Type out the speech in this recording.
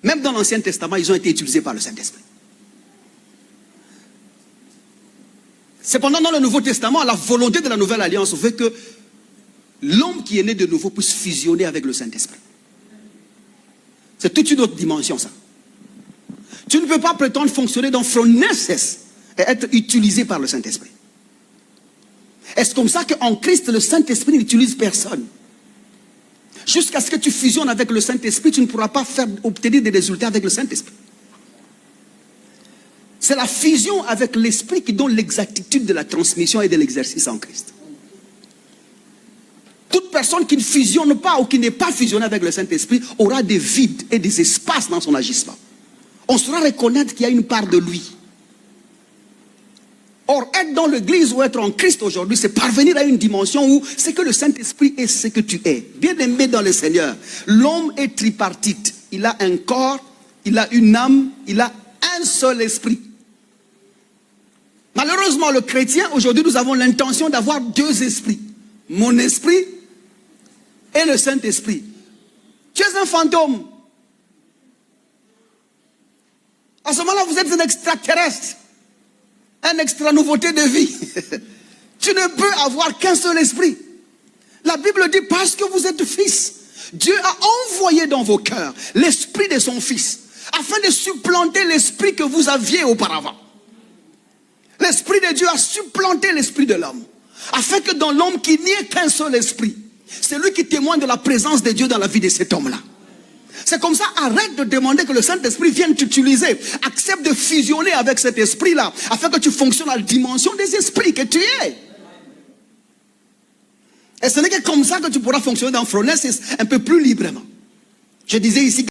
Même dans l'Ancien Testament, ils ont été utilisés par le Saint-Esprit. Cependant, dans le Nouveau Testament, la volonté de la Nouvelle Alliance veut que l'homme qui est né de nouveau puisse fusionner avec le Saint-Esprit. C'est toute une autre dimension, ça. Tu ne peux pas prétendre fonctionner dans phronesis et être utilisé par le Saint-Esprit. Est-ce comme ça qu'en Christ, le Saint-Esprit n'utilise personne? Jusqu'à ce que tu fusionnes avec le Saint-Esprit, tu ne pourras pas obtenir des résultats avec le Saint-Esprit. C'est la fusion avec l'Esprit qui donne l'exactitude de la transmission et de l'exercice en Christ. Toute personne qui ne fusionne pas ou qui n'est pas fusionnée avec le Saint-Esprit aura des vides et des espaces dans son agissement. On saura reconnaître qu'il y a une part de lui. Or, être dans l'église ou être en Christ aujourd'hui, c'est parvenir à une dimension où c'est que le Saint-Esprit est ce que tu es. Bien-aimé dans le Seigneur, l'homme est tripartite. Il a un corps, il a une âme, il a un seul esprit. Malheureusement, le chrétien, aujourd'hui, nous avons l'intention d'avoir deux esprits. Mon esprit et le Saint-Esprit. Tu es un fantôme. À ce moment-là, vous êtes un extraterrestre. Un extra nouveauté de vie. Tu ne peux avoir qu'un seul esprit. La Bible dit parce que vous êtes fils, Dieu a envoyé dans vos cœurs l'esprit de son fils, afin de supplanter l'esprit que vous aviez auparavant. L'esprit de Dieu a supplanté l'esprit de l'homme, afin que dans l'homme qu'il n'y ait qu'un seul esprit. C'est lui qui témoigne de la présence de Dieu dans la vie de cet homme-là. C'est comme ça, arrête de demander que le Saint-Esprit vienne t'utiliser. Accepte de fusionner avec cet esprit-là, afin que tu fonctionnes à la dimension des esprits que tu es. Et ce n'est que comme ça que tu pourras fonctionner dans phronesis un peu plus librement. Je disais ici